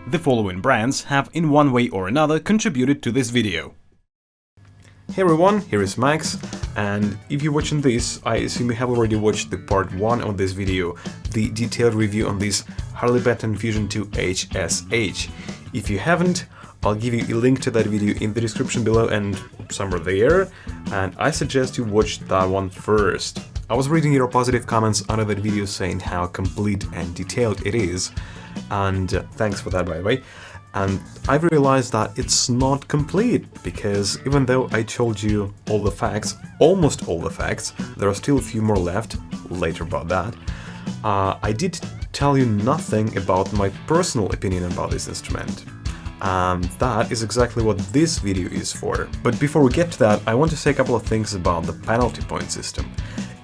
The following brands have in one way or another contributed to this video. Hey everyone, here is Max, and if you're watching this, I assume you have already watched the part 1 of this video, the detailed review on this Harley Benton Fusion-II HSH. If you haven't, I'll give you a link to that video in the description below and somewhere there, and I suggest you watch that one first. I was reading your positive comments under that video saying how complete and detailed it is, and thanks for that by the way. And I've realized that it's not complete, because even though I told you all the facts, almost all the facts, there are still a few more left, later about that, I did tell you nothing about my personal opinion about this instrument. And that is exactly what this video is for. But before we get to that, I want to say a couple of things about the penalty point system.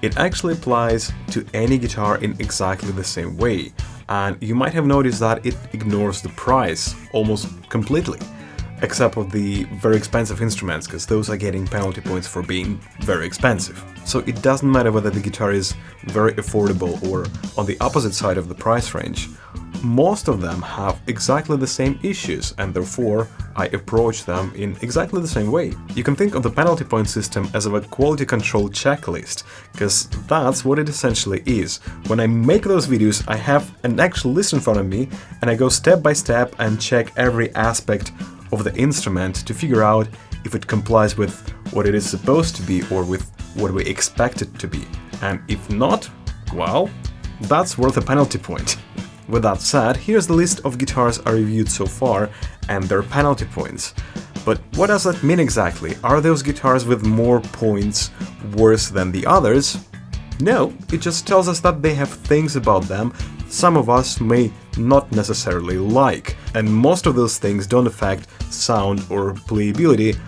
It actually applies to any guitar in exactly the same way, and you might have noticed that it ignores the price almost completely, except for the very expensive instruments, because those are getting penalty points for being very expensive. So it doesn't matter whether the guitar is very affordable or on the opposite side of the price range. Most of them have exactly the same issues, and therefore I approach them in exactly the same way. You can think of the penalty point system as a quality control checklist, because that's what it essentially is. When I make those videos, I have an actual list in front of me, and I go step by step and check every aspect of the instrument to figure out if it complies with what it is supposed to be or with what we expect it to be. And if not, well, that's worth a penalty point. With that said, here's the list of guitars I reviewed so far and their penalty points. But what does that mean exactly? Are those guitars with more points worse than the others? No, it just tells us that they have things about them some of us may not necessarily like, and most of those things don't affect sound or playability,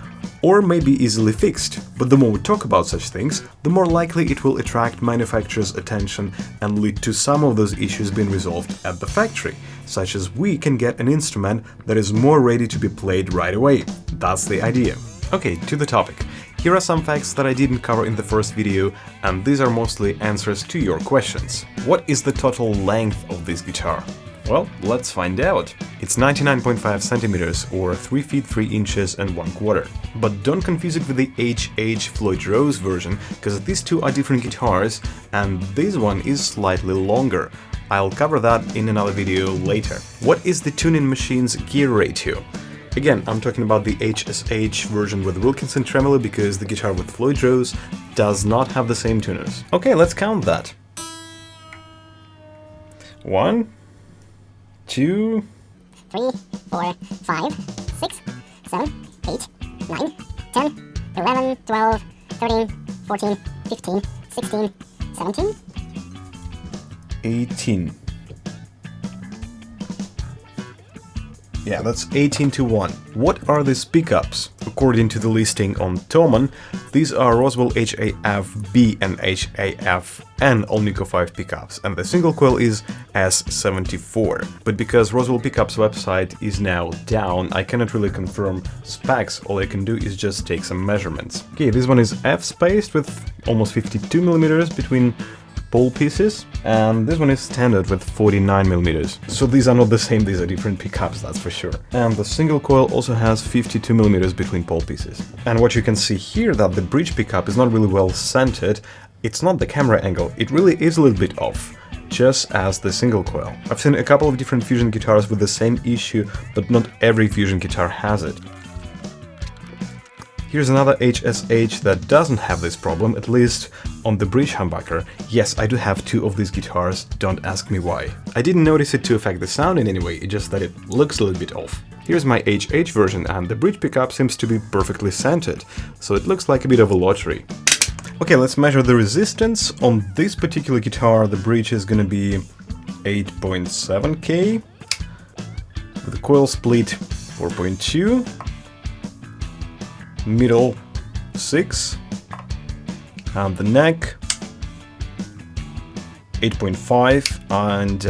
or may be easily fixed. But the more we talk about such things, the more likely it will attract manufacturers' attention and lead to some of those issues being resolved at the factory, such as we can get an instrument that is more ready to be played right away. That's the idea. Okay, to the topic. Here are some facts that I didn't cover in the first video, and these are mostly answers to your questions. What is the total length of this guitar? Well, let's find out. It's 99.5 centimeters or 3 feet 3 inches and 1/4. But don't confuse it with the HH Floyd Rose version, because these two are different guitars, and this one is slightly longer. I'll cover that in another video later. What is the tuning machine's gear ratio? Again, I'm talking about the HSH version with Wilkinson tremolo, because the guitar with Floyd Rose does not have the same tuners. Okay, let's count that. 1, 2, 3, 4, 5, 6, 7, 8, 9, 10, 11, 12, 13, 14, 15, 16, 17, 18. Yeah, that's 18 to 1. What are these pickups? According to the listing on Thomann, these are Roswell HAF-B and HAF-N Alnico 5 pickups, and the single coil is S74. But because Roswell Pickups website is now down, I cannot really confirm specs. All I can do is just take some measurements. Okay, this one is F-spaced with almost 52mm between pole pieces, and this one is standard with 49mm. So these are not the same, these are different pickups, that's for sure. And the single coil also has 52mm between pole pieces. And what you can see here, that the bridge pickup is not really well centered. It's not the camera angle, it really is a little bit off, just as the single coil. I've seen a couple of different Fusion guitars with the same issue, but not every Fusion guitar has it. Here's another HSH that doesn't have this problem, at least on the bridge humbucker. Yes, I do have 2 of these guitars, don't ask me why. I didn't notice it to affect the sound in any way, it's just that it looks a little bit off. Here's my HH version, and the bridge pickup seems to be perfectly centered, so it looks like a bit of a lottery. Okay, let's measure the resistance. On this particular guitar, the bridge is gonna be 8.7K, with the coil split 4.2, middle 6, and the neck 8.5 and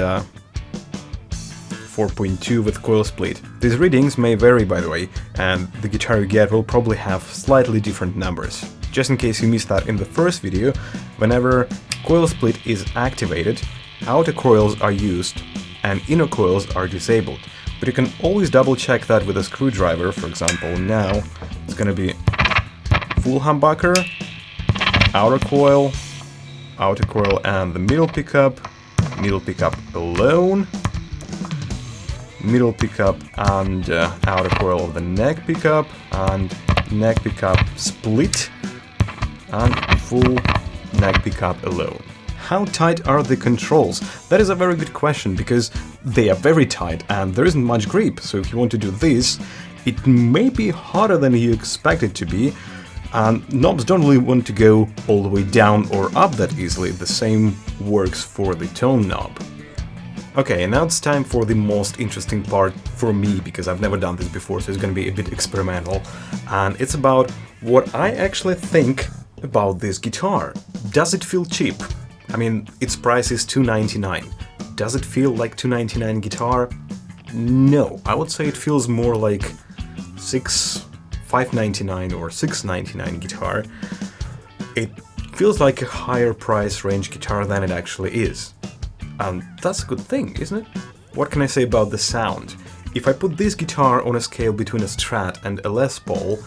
4.2 with coil split. These readings may vary, by the way, and the guitar you get will probably have slightly different numbers. Just in case you missed that in the first video, whenever coil split is activated, outer coils are used and inner coils are disabled. but you can always double check that with a screwdriver. For example, now it's gonna be full humbucker, outer coil, and the middle pickup alone, middle pickup and outer coil of the neck pickup, and neck pickup split, and full neck pickup alone. How tight are the controls? That is a very good question, because they are very tight and there isn't much grip, so if you want to do this, it may be harder than you expect it to be, and knobs don't really want to go all the way down or up that easily. The same works for the tone knob. Okay, and now it's time for the most interesting part for me, because I've never done this before, so it's gonna be a bit experimental, and it's about what I actually think about this guitar. Does it feel cheap? I mean, its price is $299. Does it feel like $299 guitar? No, I would say it feels more like $599 or $699 guitar. It feels like a higher price range guitar than it actually is. And that's a good thing, isn't it? What can I say about the sound? If I put this guitar on a scale between a Strat and a Les Paul,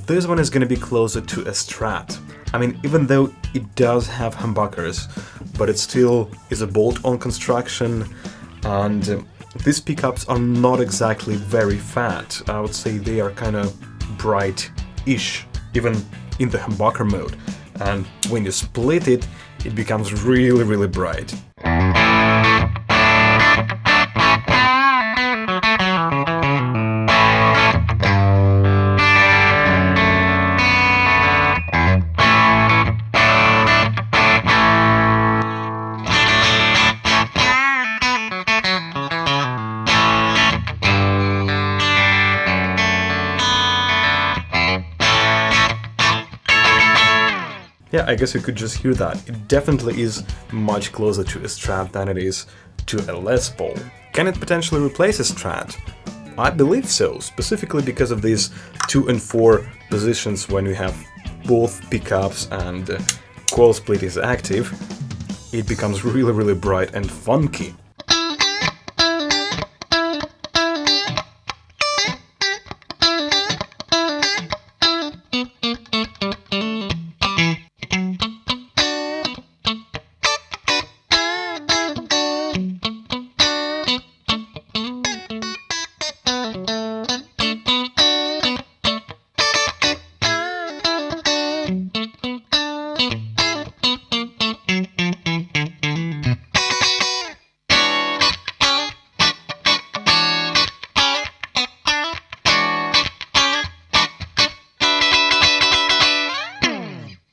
this one is gonna be closer to a Strat. I mean, even though it does have humbuckers, but it still is a bolt-on construction, and these pickups are not exactly very fat. I would say they are kind of bright-ish, even in the humbucker mode. And when you split it, it becomes really, really bright. Yeah, I guess you could just hear that. It definitely is much closer to a Strat than it is to a Les Paul. Can it potentially replace a Strat? I believe so, specifically because of these 2 and 4 positions when we have both pickups and coil split is active. It becomes really, really bright and funky.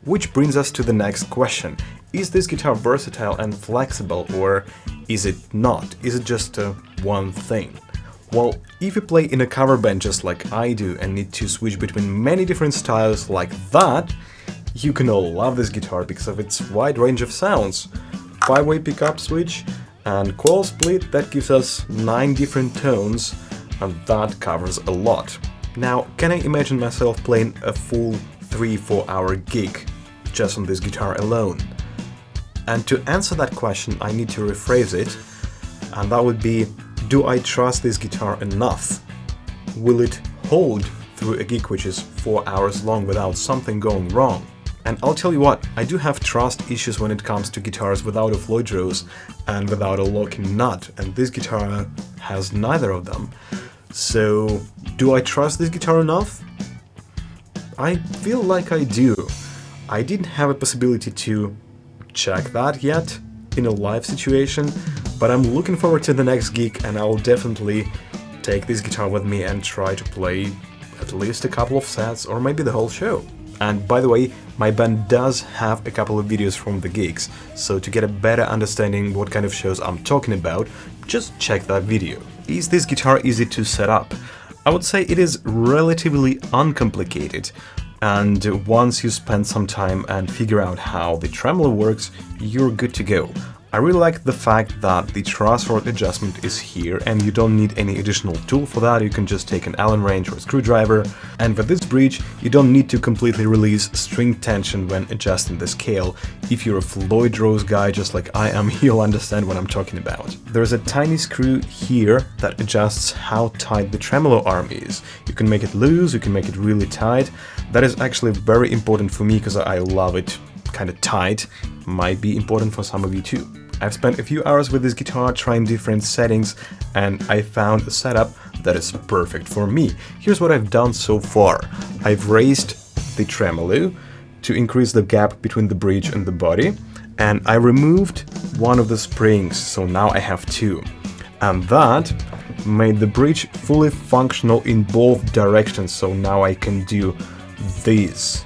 Which brings us to the next question. Is this guitar versatile and flexible, or is it not? Is it just one thing? Well, if you play in a cover band just like I do and need to switch between many different styles like that, you can all love this guitar because of its wide range of sounds. 5-way pickup switch and coil split, that gives us 9 different tones, and that covers a lot. Now, can I imagine myself playing a full 3-4 hour gig just on this guitar alone? And to answer that question, I need to rephrase it, and that would be, do I trust this guitar enough? Will it hold through a gig which is 4 hours long without something going wrong? And I'll tell you what, I do have trust issues when it comes to guitars without a Floyd Rose and without a locking nut, and this guitar has neither of them. So, do I trust this guitar enough? I feel like I do. I didn't have a possibility to check that yet in a live situation, but I'm looking forward to the next gig, and I'll definitely take this guitar with me and try to play at least a couple of sets or maybe the whole show. And by the way, my band does have a couple of videos from the gigs, so to get a better understanding what kind of shows I'm talking about, just check that video. Is this guitar easy to set up? I would say it is relatively uncomplicated, and once you spend some time and figure out how the tremolo works, you're good to go. I really like the fact that the truss rod adjustment is here and you don't need any additional tool for that. You can just take an Allen wrench or a screwdriver, and with this bridge you don't need to completely release string tension when adjusting the scale. If you're a Floyd Rose guy just like I am, you'll understand what I'm talking about. There's a tiny screw here that adjusts how tight the tremolo arm is. You can make it loose, you can make it really tight. That is actually very important for me because I love it kind of tight. Might be important for some of you too. I've spent a few hours with this guitar trying different settings, and I found a setup that is perfect for me. Here's what I've done so far. I've raised the tremolo to increase the gap between the bridge and the body, and I removed one of the springs, so now I have two. And that made the bridge fully functional in both directions, so now I can do this.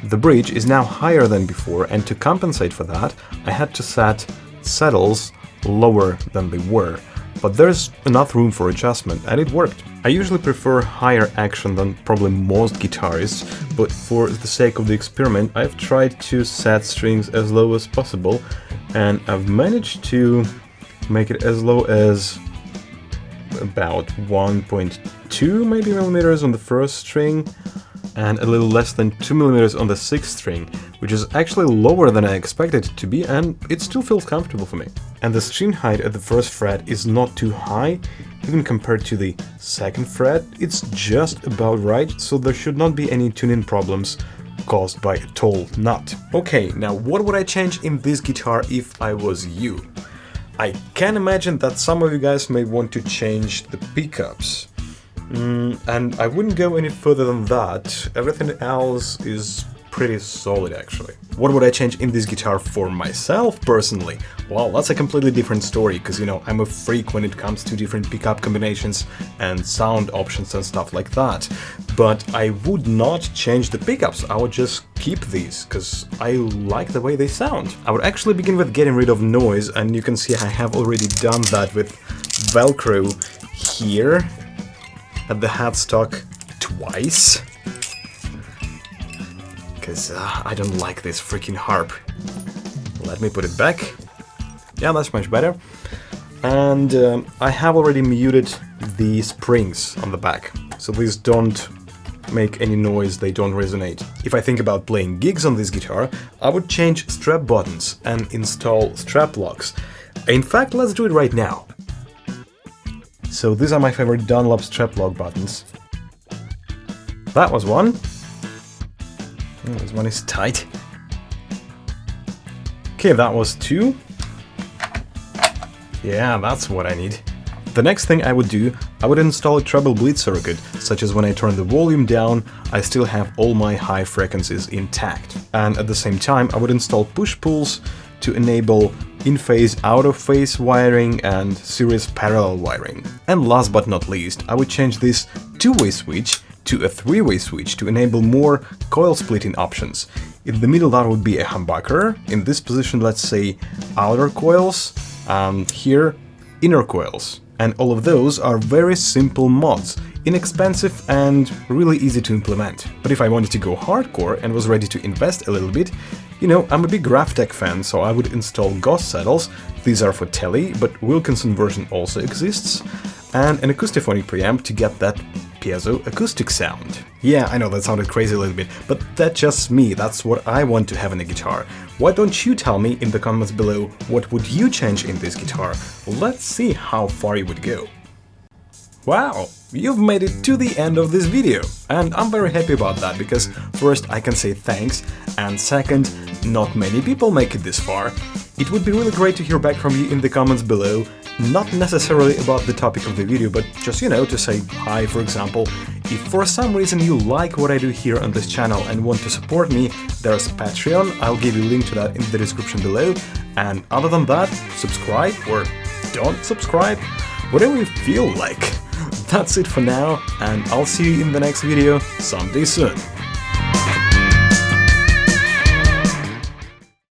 The bridge is now higher than before, and to compensate for that, I had to set saddles lower than they were. But there's enough room for adjustment, and it worked. I usually prefer higher action than probably most guitarists, but for the sake of the experiment, I've tried to set strings as low as possible, and I've managed to make it as low as about 1.2 maybe millimeters on the first string, and a little less than 2 millimeters on the sixth string, which is actually lower than I expected it to be, and it still feels comfortable for me. And the string height at the first fret is not too high, even compared to the second fret. It's just about right, so there should not be any tuning problems caused by a tall nut. Okay, now what would I change in this guitar if I was you? I can imagine that some of you guys may want to change the pickups. And I wouldn't go any further than that. Everything else is pretty solid actually. What would I change in this guitar for myself personally? Well, that's a completely different story, because you know, I'm a freak when it comes to different pickup combinations and sound options and stuff like that. But I would not change the pickups, I would just keep these, because I like the way they sound. I would actually begin with getting rid of noise, and you can see I have already done that with Velcro here at the headstock twice. Because I don't like this freaking harp. Let me put it back. Yeah, that's much better. And I have already muted the springs on the back, so these don't make any noise, they don't resonate. If I think about playing gigs on this guitar, I would change strap buttons and install strap locks. In fact, let's do it right now. So these are my favorite Dunlop strap lock buttons. That was one. Oh, this one is tight. Okay, that was two. Yeah, that's what I need. The next thing I would do, I would install a treble bleed circuit, such as when I turn the volume down, I still have all my high frequencies intact. And at the same time, I would install push-pulls to enable in-phase, out-of-phase wiring and series parallel wiring. And last but not least, I would change this two-way switch to a three-way switch to enable more coil splitting options. In the middle that would be a humbucker, in this position let's say outer coils, here inner coils. And all of those are very simple mods, inexpensive and really easy to implement. But if I wanted to go hardcore and was ready to invest a little bit, you know, I'm a big Graphtec fan, so I would install Goss saddles. These are for Tele, but Wilkinson version also exists, and an Acousti-Phonic preamp to get that piezo acoustic sound. Yeah, I know that sounded crazy a little bit, but that's just me, that's what I want to have in a guitar. Why don't you tell me in the comments below what would you change in this guitar? Let's see how far you would go. Wow, you've made it to the end of this video, and I'm very happy about that, because first I can say thanks, and second, not many people make it this far. It would be really great to hear back from you in the comments below, not necessarily about the topic of the video, but just, you know, to say hi, for example. If for some reason you like what I do here on this channel and want to support me, there's Patreon, I'll give you a link to that in the description below, and other than that, subscribe or don't subscribe, whatever you feel like. That's it for now, and I'll see you in the next video someday soon.